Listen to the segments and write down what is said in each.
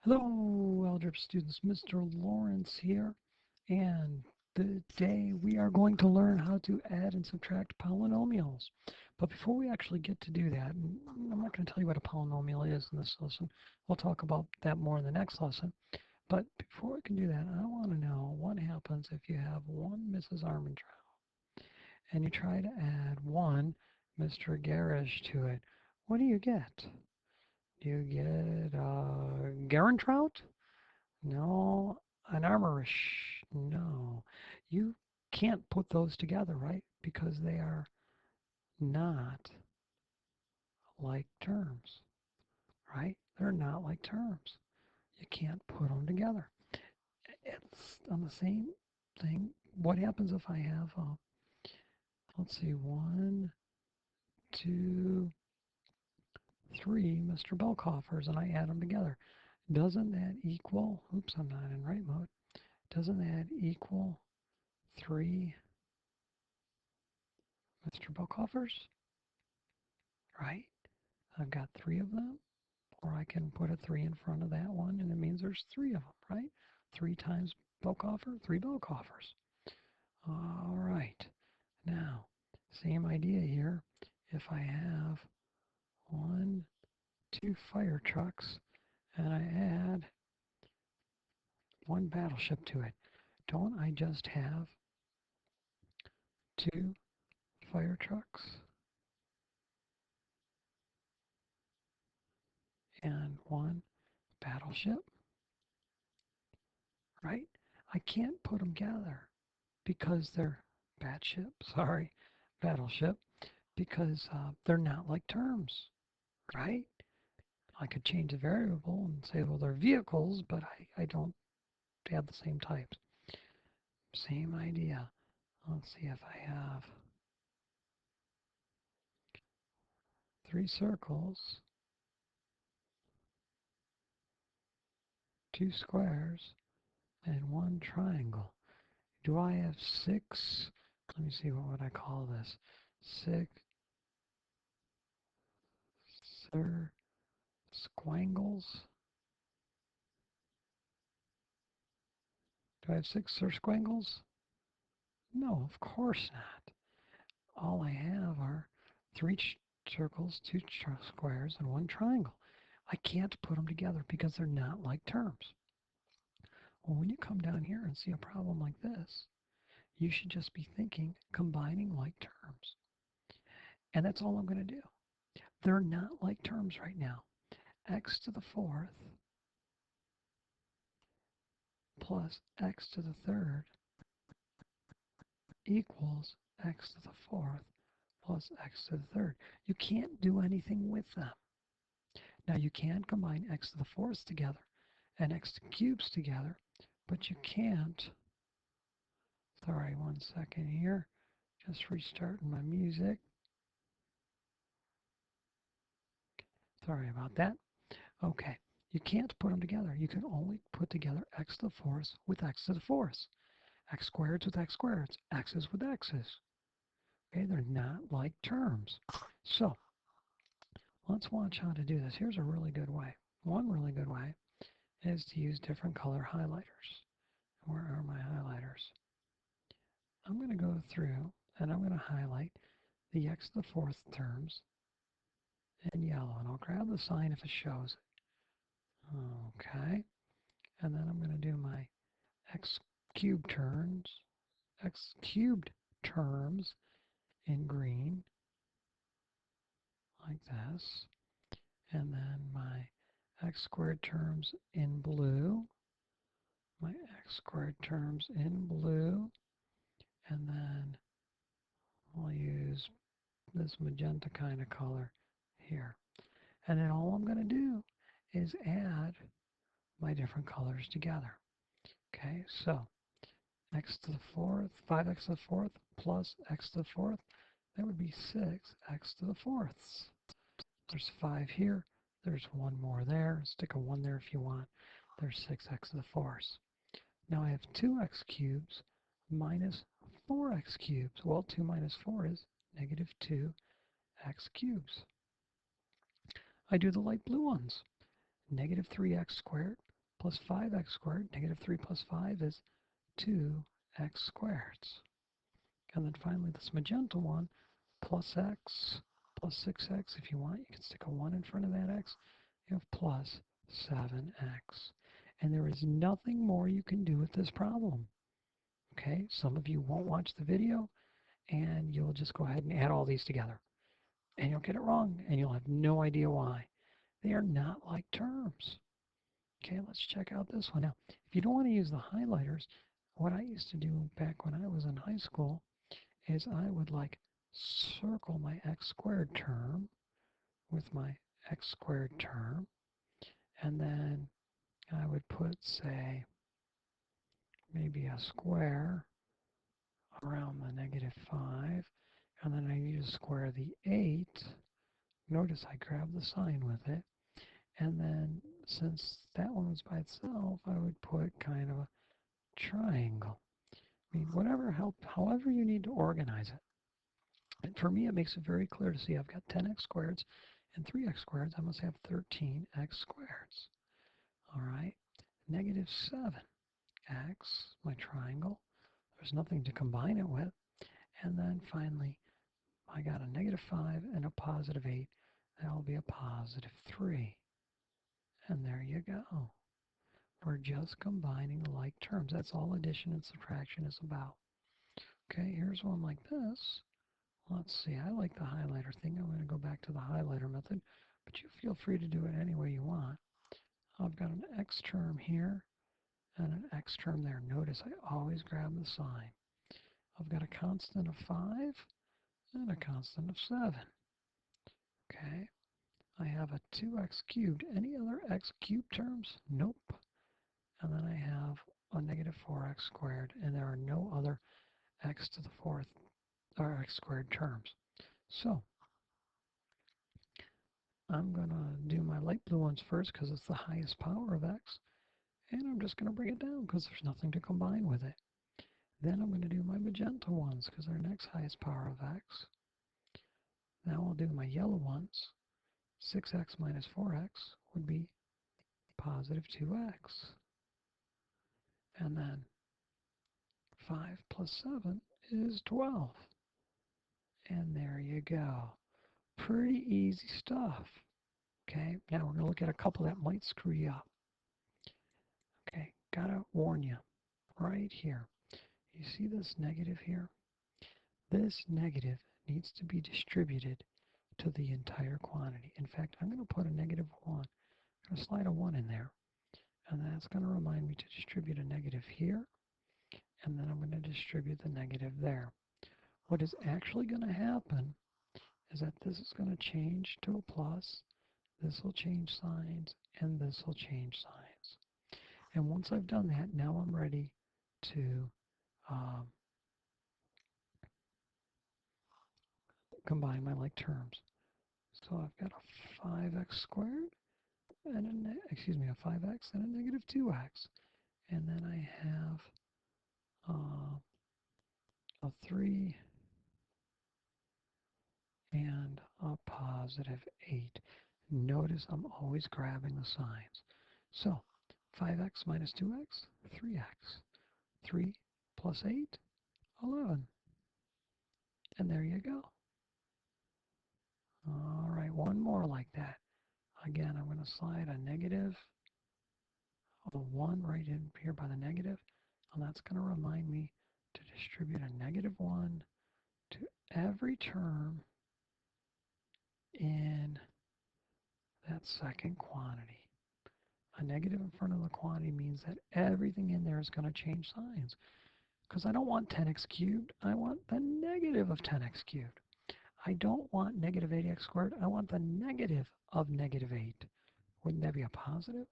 Hello, algebra students. Mr. Lawrence here, and today we are going to learn how to add and subtract polynomials. But before we actually get to do that, and I'm not going to tell you what a polynomial is in this lesson. We'll talk about that more in the next lesson. But before we can do that, I want to know what happens if you have one Mrs. Armentrout and you try to add one Mr. Garish to it. What do you get? Do you get Garentrout? No, an armorish. No. You can't put those together, right? Because they are not like terms, right? They're not like terms. You can't put them together. It's on the same thing. What happens if I have, let's see, one, two, three Mr. Belkoffers and I add them together? Doesn't that equal, oops, I'm not in right mode. Doesn't that equal three Mr. Belkoffers? Right? I've got three of them, or I can put a 3 in front of that one, and it means there's three of them, right? 3 times Belkoffer, 3 Belkoffers. All right. Now, same idea here. If I have one, two fire trucks, and I add one battleship to it, don't I just have two fire trucks and one battleship, right? I can't put them together because they're batship, sorry, battleship, because they're not like terms, right? I could change the variable and say, well, they're vehicles, but I don't have the same types. Same idea. Let's see if I have three circles, two squares, and one triangle. Do I have six? Let me see, what would I call this? Six squangles? Do I have six squangles? No, of course not. All I have are three circles, two squares, and one triangle. I can't put them together because they're not like terms. Well, when you come down here and see a problem like this, you should just be thinking combining like terms. And that's all I'm going to do. They're not like terms right now. X to the fourth plus x to the third equals x to the fourth plus x to the third. You can't do anything with them. Now you can combine x to the fourths together and x to cubes together, but you can't. Sorry, 1 second here. Just restarting my music. Sorry about that. Okay, you can't put them together. You can only put together x to the fourth with x to the fourth. X squareds with x squareds. X's with x's. Okay, they're not like terms. So let's watch how to do this. Here's a really good way. One really good way is to use different color highlighters. Where are my highlighters? I'm going to go through and I'm going to highlight the x to the fourth terms in yellow, and I'll grab the sign if it shows it. Okay, and then I'm going to do my x cubed terms in green, like this, and then my x squared terms in blue, my x squared terms in blue, and then I'll use this magenta kind of color here. And then all I'm going to do is add my different colors together. Okay, so x to the fourth, 5x to the fourth plus x to the fourth, that would be 6x to the fourths. There's 5 here, there's one more there, stick a 1 there if you want. There's 6x to the fourths. Now I have 2x cubes minus 4x cubes. Well, 2 minus 4 is negative 2x cubes. I do the light blue ones. Negative 3x squared plus 5x squared. Negative 3 plus 5 is 2x squared. And then finally this magenta one, plus x plus 6x. If you want, you can stick a 1 in front of that x. You have plus 7x. And there is nothing more you can do with this problem. Okay, some of you won't watch the video and you'll just go ahead and add all these together. And you'll get it wrong and you'll have no idea why. They are not like terms. Okay, let's check out this one. Now, if you don't want to use the highlighters, what I used to do back when I was in high school is I would like circle my x squared term with my x squared term, and then I would put, say, maybe a square around the negative 5, and then I need to square the 8. Notice I grabbed the sign with it, and then since that one was by itself, I would put kind of a triangle. I mean, however you need to organize it. And for me, it makes it very clear to see I've got 10x squareds and 3x squareds. I must have 13x squareds. All right, negative 7x, my triangle. There's nothing to combine it with. And then finally, I got a negative 5 and a positive 8. That'll be a positive 3. And there you go. We're just combining like terms. That's all addition and subtraction is about. Okay, here's one like this. Let's see, I like the highlighter thing. I'm going to go back to the highlighter method, but you feel free to do it any way you want. I've got an x term here and an x term there. Notice I always grab the sign. I've got a constant of 5 and a constant of 7. Okay, I have a 2x cubed. Any other x cubed terms? Nope. And then I have a negative 4x squared, and there are no other x to the fourth or x squared terms. So I'm going to do my light blue ones first because it's the highest power of x, and I'm just going to bring it down because there's nothing to combine with it. Then I'm going to do my magenta ones because they're next highest power of x. Now I'll do my yellow ones. 6x minus 4x would be positive 2x. And then 5 plus 7 is 12. And there you go. Pretty easy stuff. Okay, now we're going to look at a couple that might screw you up. Okay, gotta warn you right here. You see this negative here? This negative needs to be distributed to the entire quantity. In fact, I'm going to put a negative 1. I'm going to slide a 1 in there. And that's going to remind me to distribute a negative here. And then I'm going to distribute the negative there. What is actually going to happen is that this is going to change to a plus. This will change signs. And this will change signs. And once I've done that, now I'm ready to combine my like terms. So I've got a 5x squared and a 5x and a negative 2x. And then I have a 3 and a positive 8. Notice I'm always grabbing the signs. So 5x minus 2x, 3x. 3 plus 8, 11. And there you go. All right, one more like that. Again, I'm going to slide a negative, a 1 right in here by the negative, and that's going to remind me to distribute a negative 1 to every term in that second quantity. A negative in front of the quantity means that everything in there is going to change signs. Because I don't want 10x cubed, I want the negative of 10x cubed. I don't want negative 8x squared, I want the negative of negative 8. Wouldn't that be a positive?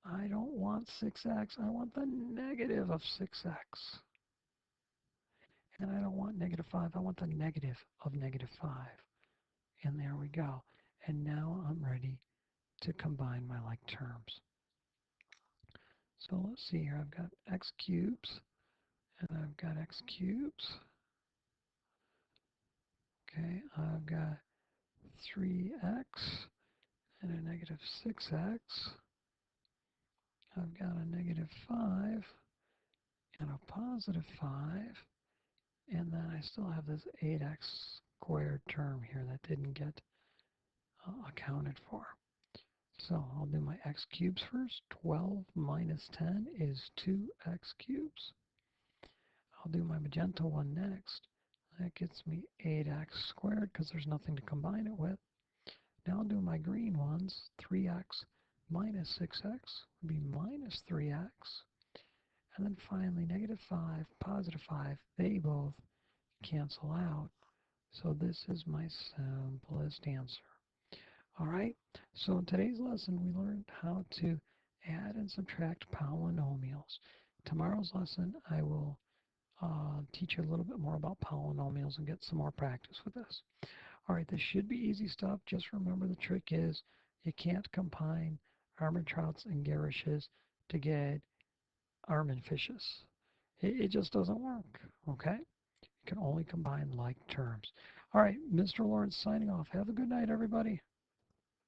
I don't want 6x, I want the negative of 6x. And I don't want negative 5, I want the negative of negative 5. And there we go. And now I'm ready to combine my like terms. So let's see here, I've got x cubes, and I've got x cubes. Okay, I've got 3x and a negative 6x, I've got a -5 and a +5, and then I still have this 8x squared term here that didn't get accounted for. So I'll do my x cubes first. 12 minus 10 is 2x cubes. I'll do my magenta one next. That gets me 8x squared because there's nothing to combine it with. Now I'll do my green ones. 3x minus 6x would be minus 3x. And then finally, -5, +5, they both cancel out. So this is my simplest answer. All right, so in today's lesson, we learned how to add and subtract polynomials. Tomorrow's lesson, I will teach you a little bit more about polynomials and get some more practice with this. All right, this should be easy stuff. Just remember the trick is you can't combine Armantrouts and Garishes to get Armanfishes. It just doesn't work, okay? You can only combine like terms. All right, Mr. Lawrence signing off. Have a good night, everybody.